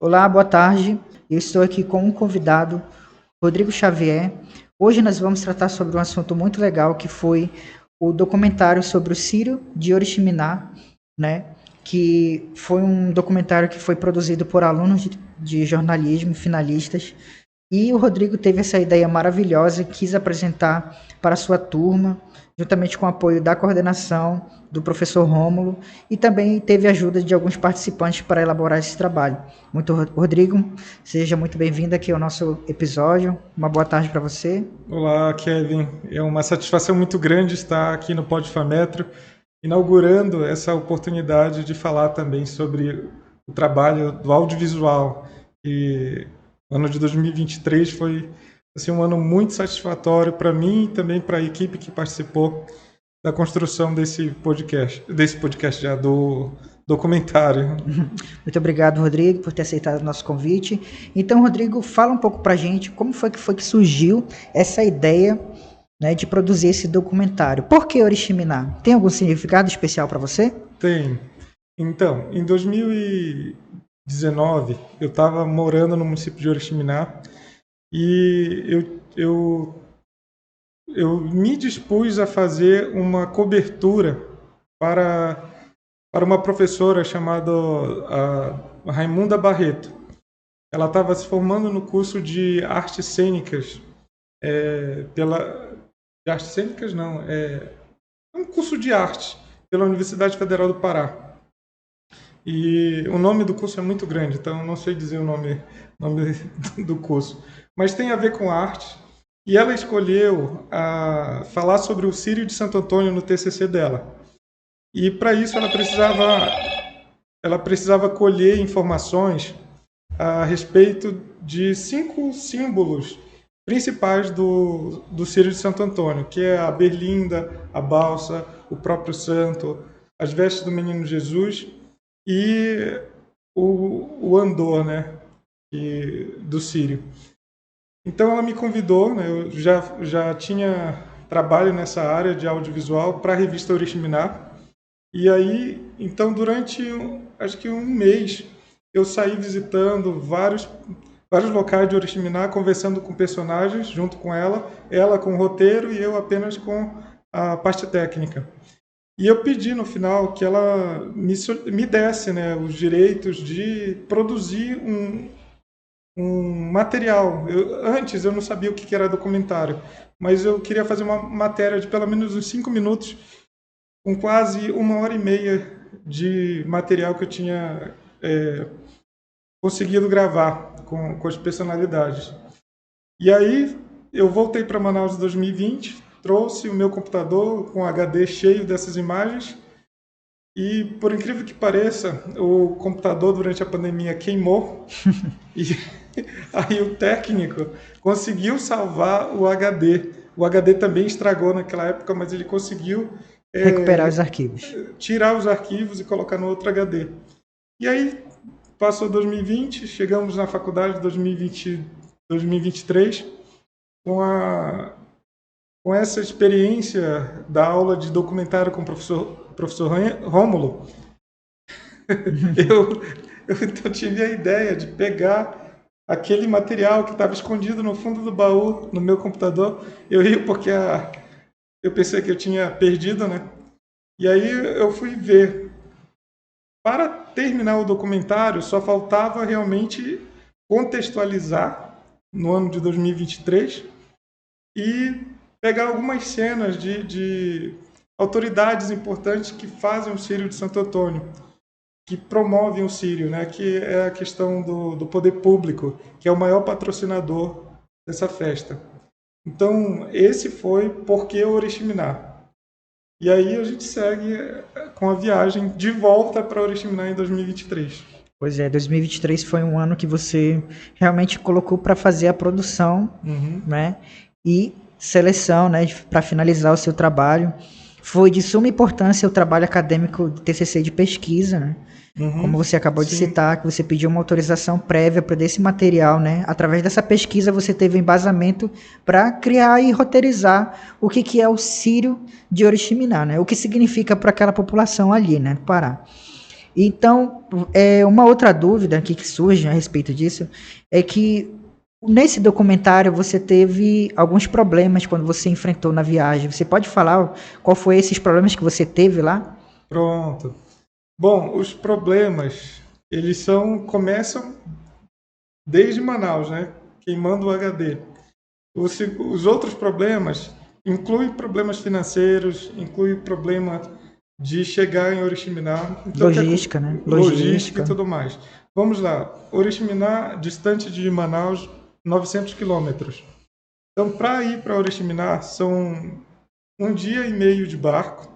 Olá, boa tarde. Eu estou aqui com um convidado, Rodrigo Xavier. Hoje nós vamos tratar sobre um assunto muito legal que foi o documentário sobre o Círio de Oriximiná, né? Que foi um documentário que foi produzido por alunos de jornalismo, finalistas, e o Rodrigo teve essa ideia maravilhosa, quis apresentar para a sua turma, juntamente com o apoio da coordenação, do professor Rômulo, e também teve a ajuda de alguns participantes para elaborar esse trabalho. Rodrigo, seja muito bem-vindo aqui ao nosso episódio. Uma boa tarde para você. Olá, Kevin. É uma satisfação muito grande estar aqui no Podfametro, inaugurando essa oportunidade de falar também sobre o trabalho do audiovisual. E o ano de 2023 foi assim, um ano muito satisfatório para mim e também para a equipe que participou da construção desse podcast já do documentário. Muito obrigado, Rodrigo, por ter aceitado o nosso convite. Então, Rodrigo, fala um pouco para a gente como foi que surgiu essa ideia, né, de produzir esse documentário. Por que Oriximiná? Tem algum significado especial para você? Tem. Então, em 2019, eu estava morando no município de Oriximiná e eu me dispus a fazer uma cobertura para uma professora chamada Raimunda Barreto. Ela estava se formando no curso de artes cênicas, de artes cênicas não, é um curso de arte pela Universidade Federal do Pará. E o nome do curso é muito grande, então não sei dizer nome do curso. Mas tem a ver com arte. E ela escolheu falar sobre o Círio de Santo Antônio no TCC dela. E para isso ela precisava colher informações a respeito de 5 símbolos principais do Círio de Santo Antônio, que é a berlinda, a balsa, o próprio santo, as vestes do menino Jesus e o andor, né, do Círio. Então ela me convidou, né, eu já tinha trabalho nessa área de audiovisual para a revista Oriximiná. E aí, então durante acho que um mês, eu saí visitando vários locais de Oriximiná, conversando com personagens junto com ela com o roteiro e eu apenas com a parte técnica. E eu pedi no final que ela me desse, né, os direitos de produzir um material. Antes eu não sabia o que era documentário, mas eu queria fazer uma matéria de pelo menos uns 5 minutos, com quase 1h30 de material que eu tinha conseguido gravar com as personalidades. E aí eu voltei para Manaus em 2020, trouxe o meu computador com HD cheio dessas imagens e, por incrível que pareça, o computador durante a pandemia queimou e aí o técnico conseguiu salvar o HD. O HD também estragou naquela época, mas ele conseguiu Recuperar os arquivos. tirar os arquivos e colocar no outro HD. E aí passou 2020, chegamos na faculdade de 2023 com essa experiência da aula de documentário com o professor Rômulo. Eu tive a ideia de pegar aquele material que estava escondido no fundo do baú no meu computador. Eu rio porque eu pensei que eu tinha perdido, né? E aí eu fui ver. Para terminar o documentário, só faltava realmente contextualizar no ano de 2023 e pegar algumas cenas de autoridades importantes que fazem o Círio de Santo Antônio, que promovem o Círio, né? Que é a questão do poder público, que é o maior patrocinador dessa festa. Então, esse foi Porque Oriximiná. E aí a gente segue com a viagem de volta para Oriximiná em 2023. Pois é, 2023 foi um ano que você realmente colocou para fazer a produção, né? E seleção, né? Para finalizar o seu trabalho. Foi de suma importância o trabalho acadêmico do TCC de pesquisa, né? Como você acabou de citar, que você pediu uma autorização prévia para esse material, né? Através dessa pesquisa você teve um embasamento para criar e roteirizar o que é o Círio de Oriximiná, né? O que significa para aquela população ali, né, do Pará. Então, uma outra dúvida aqui que surge a respeito disso é que nesse documentário você teve alguns problemas quando você enfrentou na viagem. Você pode falar qual foi esses problemas que você teve lá? Pronto. Bom, os problemas, começam desde Manaus, né? Queimando o HD. Os outros problemas incluem problemas financeiros, incluem problema de chegar em Oriximiná. Então, Logística, né? logística e Logística. tudo mais. Vamos lá. Oriximiná, distante de Manaus, 900 quilômetros. Então, para ir para Oriximiná, são 1 dia e meio de barco.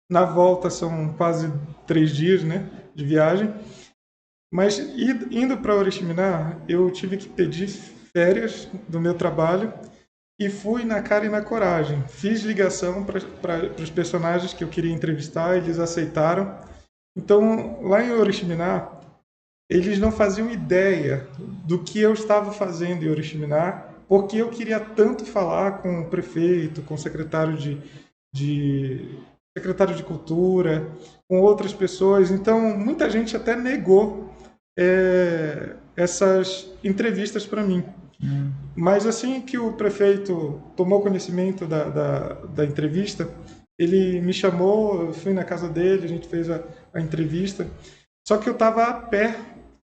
Na volta são quase 3 dias, né, de viagem. Mas indo para Oriximiná, eu tive que pedir férias do meu trabalho e fui na cara e na coragem. Fiz ligação para os personagens que eu queria entrevistar, eles aceitaram. Então, lá em Oriximiná, eles não faziam ideia do que eu estava fazendo em Oriximiná, porque eu queria tanto falar com o prefeito, com o de secretário de cultura, com outras pessoas. Então, muita gente até negou essas entrevistas para mim. Mas assim que o prefeito tomou conhecimento da entrevista, ele me chamou, eu fui na casa dele, a gente fez a entrevista. Só que eu estava a pé.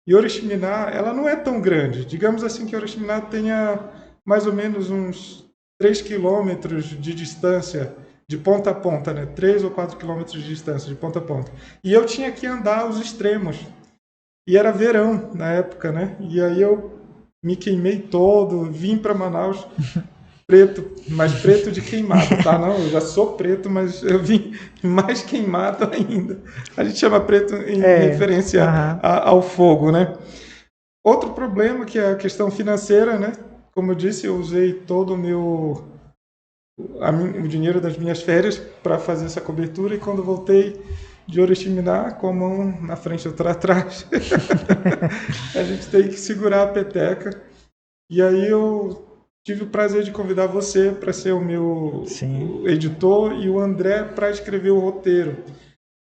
E Oriximiná, ela não é tão grande. Digamos assim que Oriximiná tenha mais ou menos uns 3 quilômetros de distância de ponta a ponta, né? 3 ou 4 quilômetros de distância de ponta a ponta. E eu tinha que andar os extremos. E era verão na época, né? E aí eu me queimei todo, vim para Manaus preto, mas preto de queimado, tá? Não, eu já sou preto, mas eu vim mais queimado ainda. A gente chama preto em referência ao fogo, né? Outro problema que é a questão financeira, né? Como eu disse, eu usei todo o dinheiro das minhas férias para fazer essa cobertura e quando voltei de Oriximiná, com a mão na frente e outra atrás, a gente tem que segurar a peteca. E aí eu tive o prazer de convidar você para ser o meu editor e o André para escrever o roteiro.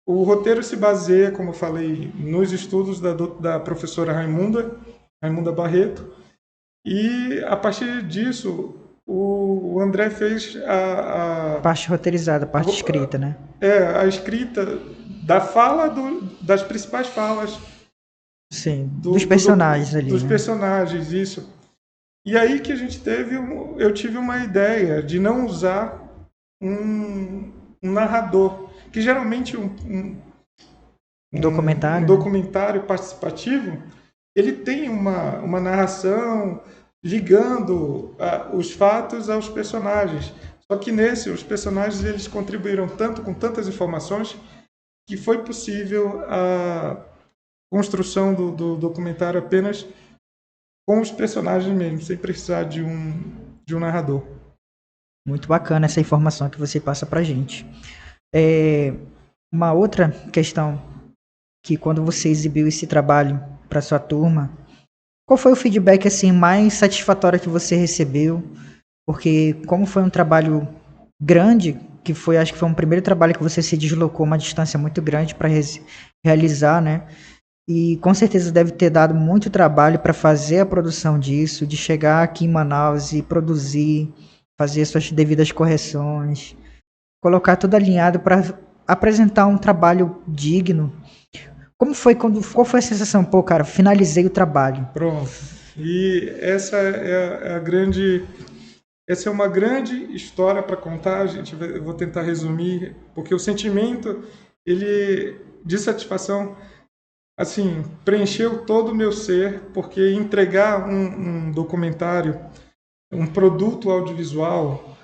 O roteiro se baseia, como eu falei, nos estudos da professora Raimunda Barreto, e a partir disso o André fez a parte roteirizada, a parte escrita, né? A escrita da fala das principais falas. Sim, dos personagens ali. Dos né? personagens, isso. E aí que eu tive uma ideia de não usar um narrador, que geralmente um documentário participativo, ele tem uma narração ligando os fatos aos personagens. Só que nesse, os personagens eles contribuíram tanto com tantas informações que foi possível a construção do documentário apenas com os personagens mesmo, sem precisar de um narrador. Muito bacana essa informação que você passa pra gente. Uma outra questão, que quando você exibiu esse trabalho para sua turma, qual foi o feedback assim mais satisfatório que você recebeu? Porque como foi um trabalho grande, acho que foi um primeiro trabalho que você se deslocou uma distância muito grande para realizar, né? E com certeza deve ter dado muito trabalho para fazer a produção disso, de chegar aqui em Manaus e produzir, fazer suas devidas correções, colocar tudo alinhado para apresentar um trabalho digno. Qual foi a sensação? Pô, cara, finalizei o trabalho. Pronto. E essa é uma grande história para contar, gente. Eu vou tentar resumir, porque o sentimento de satisfação assim, preencheu todo o meu ser, porque entregar um documentário, um produto audiovisual,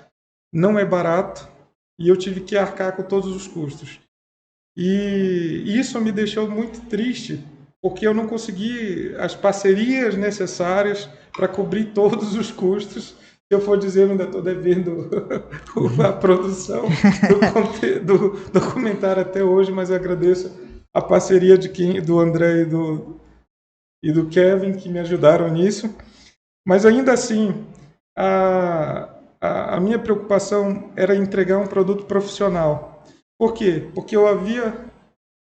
não é barato, e eu tive que arcar com todos os custos. E isso me deixou muito triste, porque eu não consegui as parcerias necessárias para cobrir todos os custos. Se eu for dizer, eu ainda estou devendo a produção do documentário até hoje, mas eu agradeço a parceria do André e do Kevin, que me ajudaram nisso. Mas ainda assim, a minha preocupação era entregar um produto profissional. Por quê? Porque eu havia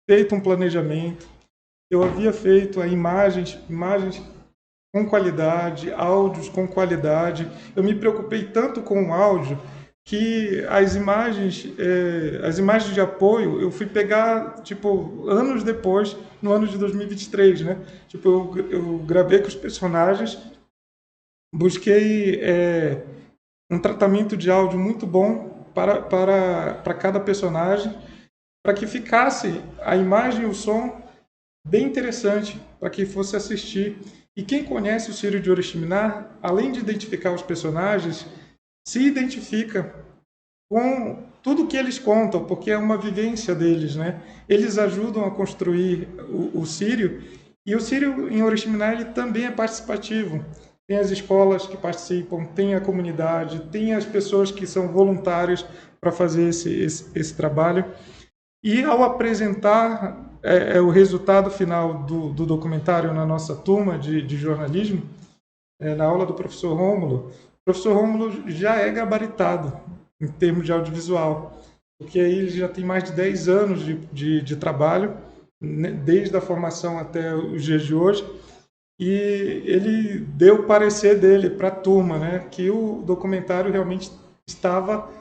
feito um planejamento, eu havia feito imagens com qualidade, áudios com qualidade. Eu me preocupei tanto com o áudio que as imagens de apoio, eu fui pegar, tipo, anos depois, no ano de 2023, né? Tipo, eu gravei com os personagens, busquei um tratamento de áudio muito bom para cada personagem, para que ficasse a imagem e o som bem interessante para quem fosse assistir. E quem conhece o Círio de Oriximiná, além de identificar os personagens, se identifica com tudo que eles contam, porque é uma vivência deles, né? Eles ajudam a construir o Círio, e o Círio em Oriximiná ele também é participativo. Tem as escolas que participam, tem a comunidade, tem as pessoas que são voluntários para fazer esse trabalho. E ao apresentar o resultado final do documentário na nossa turma de jornalismo, na aula do professor Rômulo, o professor Rômulo já é gabaritado em termos de audiovisual, porque aí ele já tem mais de 10 anos de trabalho, né, desde a formação até os dias de hoje, e ele deu o parecer dele para a turma, né, que o documentário realmente estava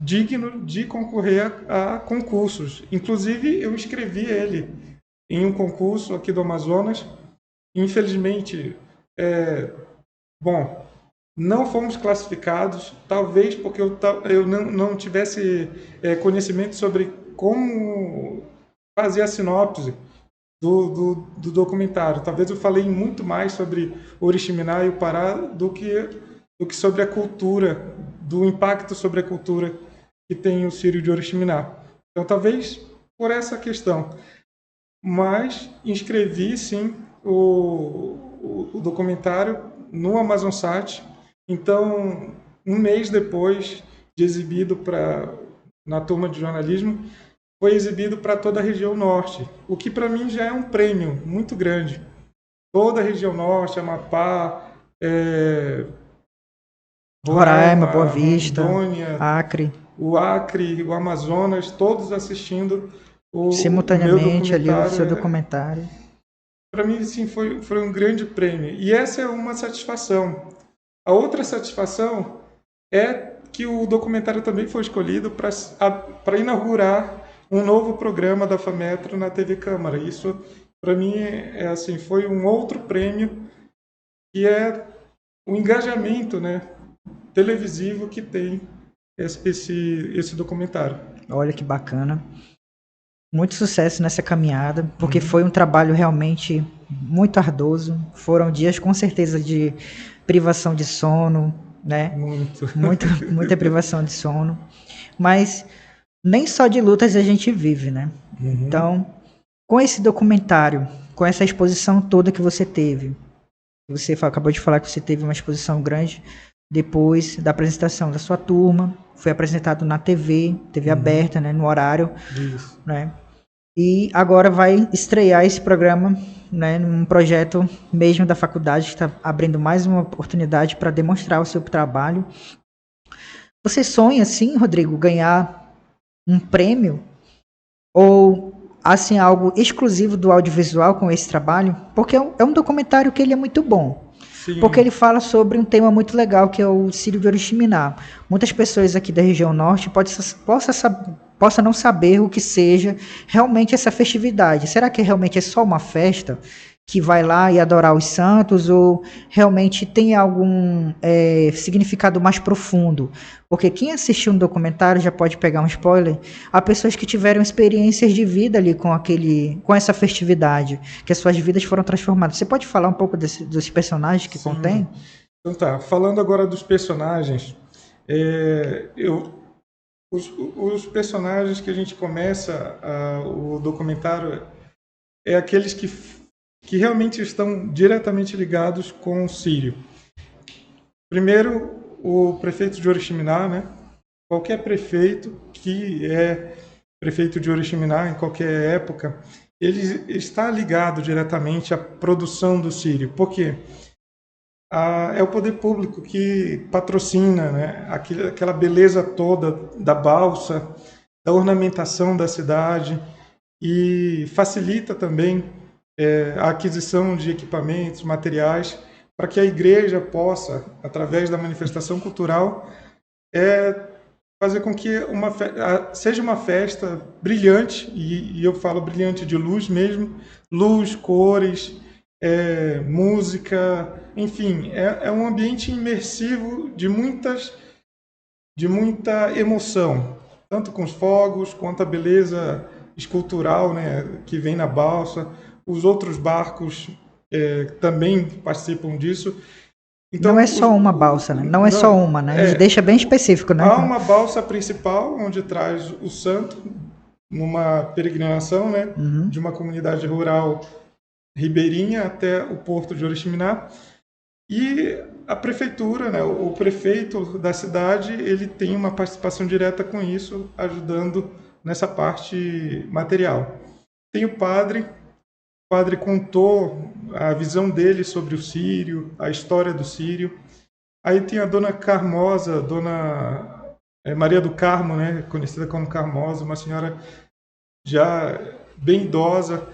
digno de concorrer a concursos. Inclusive, eu inscrevi ele em um concurso aqui do Amazonas. Infelizmente, bom, não fomos classificados, talvez porque eu não tivesse conhecimento sobre como fazer a sinopse do documentário. Talvez eu falei muito mais sobre Oriximiná e o Pará do que sobre a cultura, do impacto sobre a cultura que tem o Círio de Oriximiná. Então, talvez por essa questão. Mas inscrevi, sim, o documentário no Amazonsat. Então, um mês depois de exibido na turma de jornalismo, foi exibido para toda a região norte, o que para mim já é um prêmio muito grande. Toda a região norte, Amapá, Roraima, Boa Roraima, Vista, Rondônia, Acre, o Acre, o Amazonas, todos assistindo o meu simultaneamente ali o documentário. seu documentário. Para mim, sim, foi um grande prêmio. E essa é uma satisfação. A outra satisfação é que o documentário também foi escolhido para inaugurar um novo programa da FAMETRO na TV Câmara. Isso, para mim, assim, foi um outro prêmio, que é o engajamento, né, televisivo que tem esse documentário. Olha que bacana. Muito sucesso nessa caminhada, porque foi um trabalho realmente muito ardoso. Foram dias com certeza de privação de sono, né? Muita privação de sono. Mas nem só de lutas a gente vive, né? Então, com esse documentário, com essa exposição toda que você teve, você acabou de falar que você teve uma exposição grande depois da apresentação da sua turma, foi apresentado na TV aberta, né, no horário, Isso. né? E agora vai estrear esse programa, né, num projeto mesmo da faculdade que está abrindo mais uma oportunidade para demonstrar o seu trabalho. Você sonha, sim, Rodrigo, ganhar um prêmio ou assim algo exclusivo do audiovisual com esse trabalho? Porque é um documentário que ele é muito bom. Sim. Porque ele fala sobre um tema muito legal, que é o Círio de Oriximiná. Muitas pessoas aqui da região norte possa não saber o que seja realmente essa festividade. Será que realmente é só uma festa que vai lá e adorar os santos, ou realmente tem algum significado mais profundo? Porque quem assistiu um documentário já pode pegar um spoiler. Há pessoas que tiveram experiências de vida ali com essa festividade, que as suas vidas foram transformadas. Você pode falar um pouco dos personagens que contém? Então tá, falando agora dos personagens, os personagens que a gente começa o documentário é aqueles que realmente estão diretamente ligados com o Círio. Primeiro, o prefeito de Oriximiná, né? Qualquer prefeito que é prefeito de Oriximiná em qualquer época, ele está ligado diretamente à produção do Círio. Por quê? É o poder público que patrocina, né, aquela beleza toda da balsa, da ornamentação da cidade, e facilita também a aquisição de equipamentos, materiais, para que a igreja possa, através da manifestação cultural, fazer com que seja uma festa brilhante, e eu falo brilhante de luz mesmo, luz, cores, música, enfim, é um ambiente imersivo de muita emoção, tanto com os fogos, quanto a beleza escultural, né, que vem na balsa. Os outros barcos também participam disso. Não Então, é só uma balsa, né? Não é só não, uma, né? A gente deixa bem específico, né? há uma balsa principal onde traz o santo numa peregrinação, né, de uma comunidade rural ribeirinha até o porto de Oriximiná. E a prefeitura, né, o prefeito da cidade, ele tem uma participação direta com isso, ajudando nessa parte material. Tem o padre contou a visão dele sobre o Sírio, a história do Sírio. Aí tem a dona Carmosa, dona Maria do Carmo, né, conhecida como Carmosa, uma senhora já bem idosa.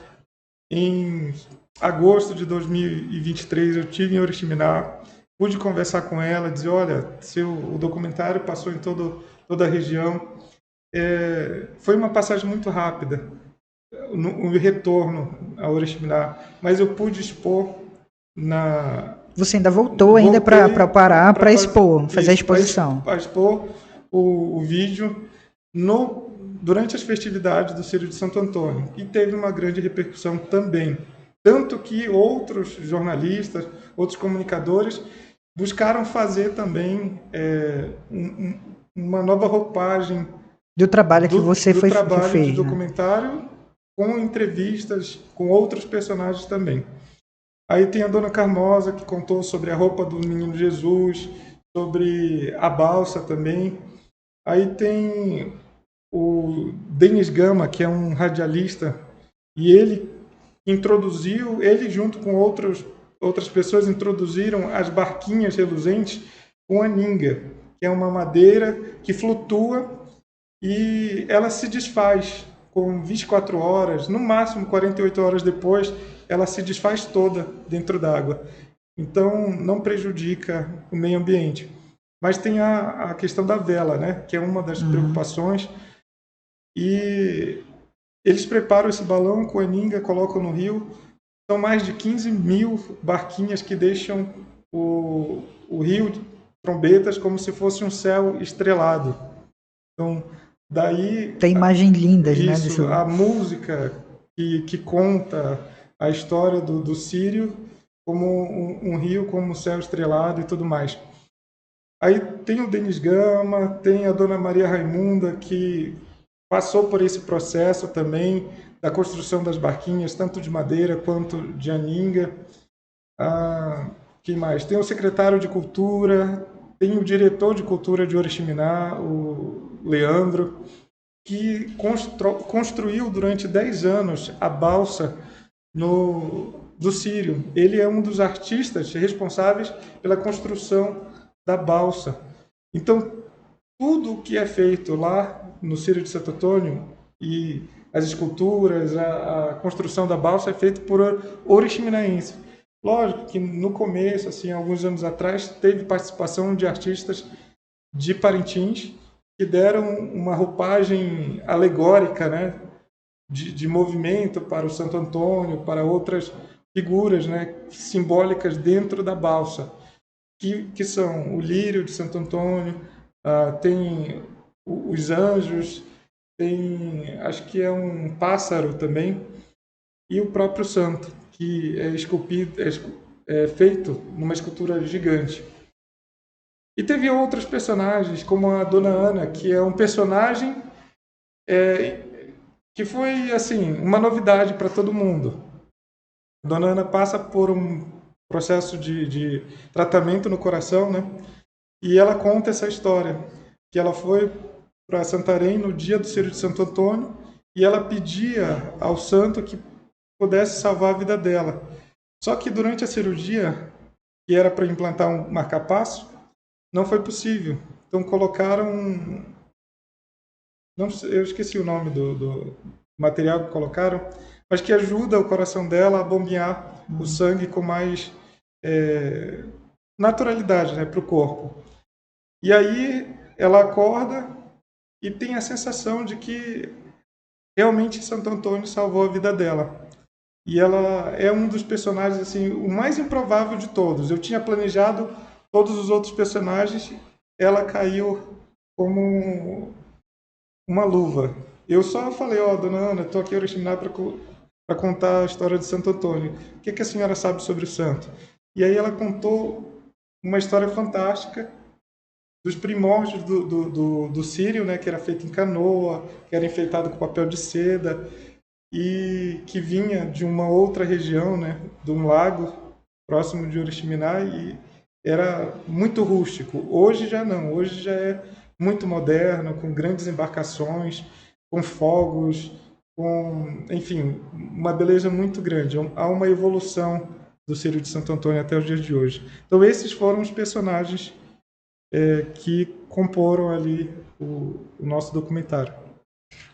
Em agosto de 2023 eu tive em Oriximiná, pude conversar com ela, dizer, olha, o documentário passou em toda a região. Foi uma passagem muito rápida, o retorno a Oriximiná, mas eu pude expor na... Você ainda voltou ainda para Pará para expor, fazer a exposição. Para expor o vídeo durante as festividades do Círio de Santo Antônio, e teve uma grande repercussão também. Tanto que outros jornalistas, outros comunicadores buscaram fazer também uma nova roupagem do trabalho que você do trabalho fez, de documentário, né? Com entrevistas com outros personagens também. Aí tem a dona Carmosa, que contou sobre a roupa do menino Jesus, sobre a balsa também. Aí tem o Denis Gama, que é um radialista, e ele junto com outras pessoas introduziram as barquinhas reluzentes com aninga, que é uma madeira que flutua e ela se desfaz com 24 horas, no máximo 48 horas depois, ela se desfaz toda dentro d'água. Então, não prejudica o meio ambiente. Mas tem a questão da vela, né? Que é uma das preocupações. E eles preparam esse balão com aninga, colocam no rio. São mais de 15 mil barquinhas que deixam o rio de Trombetas como se fosse um céu estrelado. Então, daí... Tem imagens lindas, né? Isso, a música que conta a história do Sírio como um rio, como um céu estrelado e tudo mais. Aí tem o Denis Gama, tem a dona Maria Raimunda, que passou por esse processo também da construção das barquinhas, tanto de madeira quanto de aninga. Quem mais? Tem o secretário de Cultura, tem o diretor de Cultura de Oriximiná, o Leandro, que construiu durante 10 anos a balsa do Sírio. Ele é um dos artistas responsáveis pela construção da balsa. Então, tudo o que é feito lá no Círio de Santo Antônio, e as esculturas, a construção da balsa, é feito por oriximináenses. Lógico que no começo, assim, alguns anos atrás, teve participação de artistas de Parintins que deram uma roupagem alegórica, né, de movimento para o Santo Antônio, para outras figuras, né, simbólicas dentro da balsa, que são o lírio de Santo Antônio, tem os anjos, tem, acho que é um pássaro também, e o próprio santo, que é esculpido, é feito numa escultura gigante. E teve outros personagens, como a Dona Ana, que é um personagem que foi assim uma novidade para todo mundo. A Dona Ana passa por um processo de tratamento no coração, né? E ela conta essa história, que ela foi para Santarém no dia do Círio de Santo Antônio e ela pedia ao santo que pudesse salvar a vida dela. Só que durante a cirurgia, que era para implantar um marca-passo, não foi possível. Então colocaram... Não sei, eu esqueci o nome do material que colocaram, mas que ajuda o coração dela a bombear o sangue com mais naturalidade, né, para o corpo. E aí ela acorda e tem a sensação de que realmente Santo Antônio salvou a vida dela. E ela é um dos personagens, assim, o mais improvável de todos. Eu tinha planejado todos os outros personagens, ela caiu como uma luva. Eu só falei, dona Ana, estou aqui em Oriximiná para contar a história de Santo Antônio. O que a senhora sabe sobre o santo? E aí ela contou uma história fantástica dos primórdios do Sírio, né, que era feito em canoa, que era enfeitado com papel de seda, e que vinha de uma outra região, né, de um lago próximo de Oriximiná, e era muito rústico. Hoje já não, hoje já é muito moderno, com grandes embarcações, com fogos, com, enfim, uma beleza muito grande. Há uma evolução do Círio de Santo Antônio até os dias de hoje. Então esses foram os personagens que comporam ali o nosso documentário.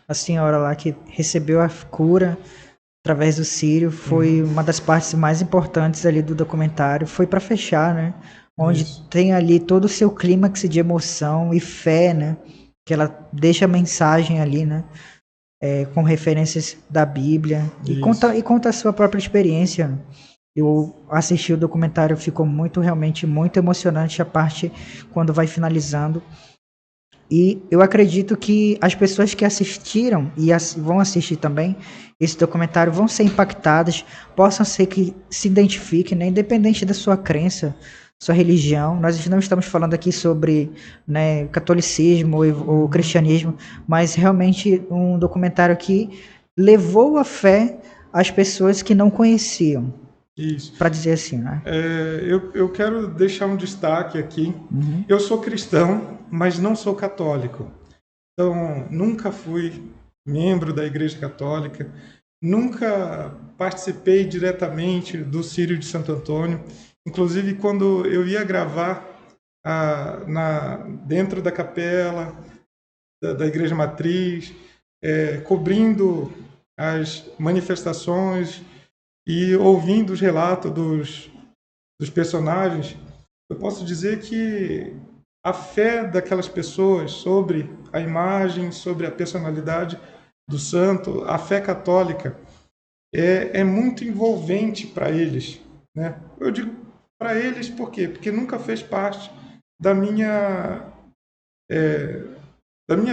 A senhora lá que recebeu a cura através do Círio foi uma das partes mais importantes ali do documentário. Foi para fechar, né? Onde tem ali todo o seu clímax de emoção e fé, né? Que ela deixa a mensagem ali, né? Com referências da Bíblia e conta a sua própria experiência. Eu assisti o documentário, ficou realmente muito emocionante a parte quando vai finalizando. E eu acredito que as pessoas que assistiram e vão assistir também esse documentário vão ser impactadas, possam ser que se identifiquem, né, independente da sua crença, sua religião. Nós não estamos falando aqui sobre, né, catolicismo ou cristianismo, mas realmente um documentário que levou a fé às pessoas que não conheciam. Isso. Para dizer assim, né? Eu quero deixar um destaque aqui. Eu sou cristão, mas não sou católico. Então, nunca fui membro da Igreja Católica, nunca participei diretamente do Círio de Santo Antônio. Inclusive, quando eu ia gravar dentro da capela da Igreja Matriz, cobrindo as manifestações e ouvindo os relatos dos personagens, eu posso dizer que a fé daquelas pessoas sobre a imagem, sobre a personalidade do santo, a fé católica, é muito envolvente para eles, né? Eu digo para eles por quê? Porque nunca fez parte da minha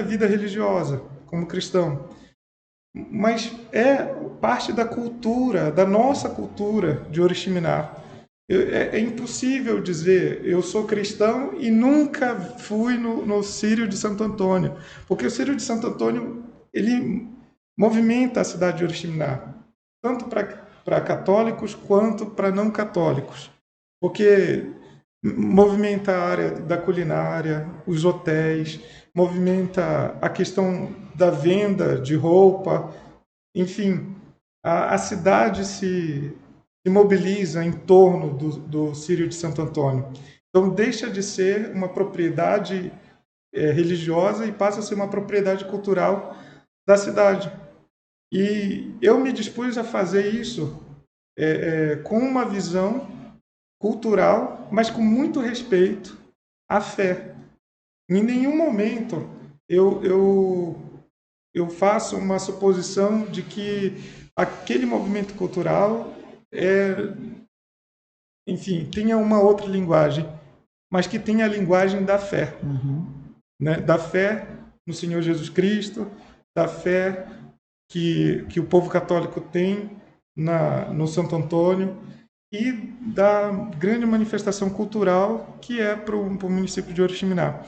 vida religiosa como cristão. Mas é parte da cultura, da nossa cultura de Oriximiná. É impossível dizer eu sou cristão e nunca fui no Círio de Santo Antônio, porque o Círio de Santo Antônio ele movimenta a cidade de Oriximiná, tanto para católicos quanto para não católicos, porque movimenta a área da culinária, os hotéis, movimenta a questão da venda de roupa, enfim, a cidade se mobiliza em torno do Círio de Santo Antônio. Então deixa de ser uma propriedade religiosa e passa a ser uma propriedade cultural da cidade. E eu me dispus a fazer isso com uma visão cultural, mas com muito respeito à fé. Em nenhum momento eu faço uma suposição de que aquele movimento cultural enfim, tenha uma outra linguagem, mas que tenha a linguagem da fé, né? Da fé no Senhor Jesus Cristo, da fé que o povo católico tem no Santo Antônio e da grande manifestação cultural que é para o município de Oriximiná.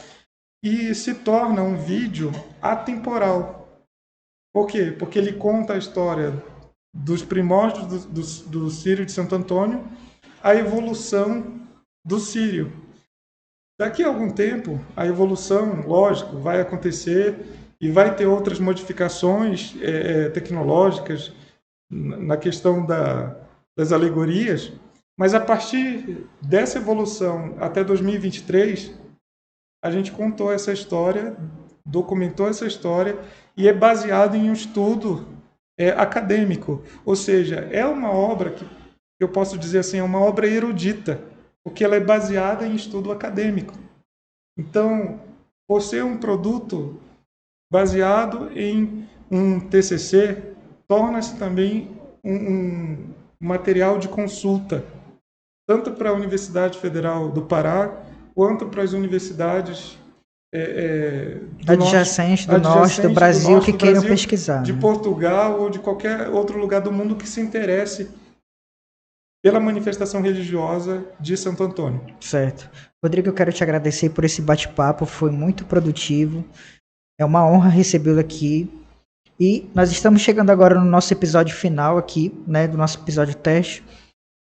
E se torna um vídeo atemporal. Por quê? Porque ele conta a história dos primórdios do Círio de Santo Antônio, a evolução do Círio. Daqui a algum tempo, a evolução, lógico, vai acontecer e vai ter outras modificações tecnológicas na questão das alegorias, mas a partir dessa evolução até 2023, a gente contou essa história, documentou essa história e é baseado em um estudo acadêmico, ou seja, é uma obra que eu posso dizer assim, é uma obra erudita, porque ela é baseada em estudo acadêmico. Então, por ser um produto baseado em um TCC, torna-se também um material de consulta, tanto para a Universidade Federal do Pará, quanto para as universidades Adjacente do norte do Brasil que queiram Brasil, pesquisar. de né? Portugal ou de qualquer outro lugar do mundo que se interesse pela manifestação religiosa de Santo Antônio. Certo. Rodrigo, eu quero te agradecer por esse bate-papo, foi muito produtivo. É uma honra recebê-lo aqui. E nós estamos chegando agora no nosso episódio final aqui, né, do nosso episódio teste,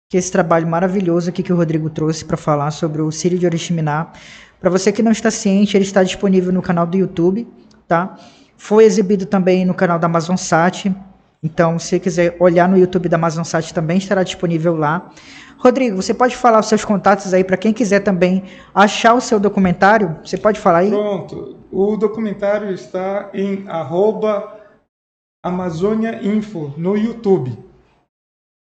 que é esse trabalho maravilhoso aqui que o Rodrigo trouxe para falar sobre o Círio de Oriximiná. Para você que não está ciente, ele está disponível no canal do YouTube, tá? Foi exibido também no canal da AmazonSat. Então, se você quiser olhar no YouTube da AmazonSat, também estará disponível lá. Rodrigo, você pode falar os seus contatos aí para quem quiser também achar o seu documentário? Você pode falar aí? Pronto. O documentário está em @AmazôniaInfo no YouTube.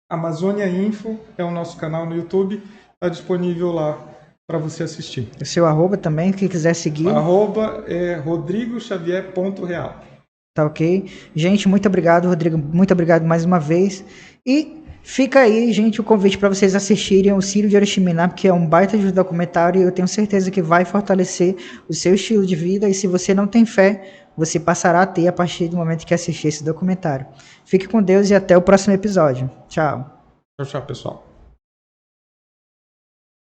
Amazônia Info é o nosso canal no YouTube, está disponível lá para você assistir. O seu arroba também, quem quiser seguir. Arroba é rodrigoxavier.real. Tá ok? Gente, muito obrigado, Rodrigo. Muito obrigado mais uma vez. E fica aí, gente, o convite para vocês assistirem o Círio de Oriximiná, porque é um baita de documentário e eu tenho certeza que vai fortalecer o seu estilo de vida. E se você não tem fé, você passará a ter a partir do momento que assistir esse documentário. Fique com Deus e até o próximo episódio. Tchau. Tchau, tchau, pessoal.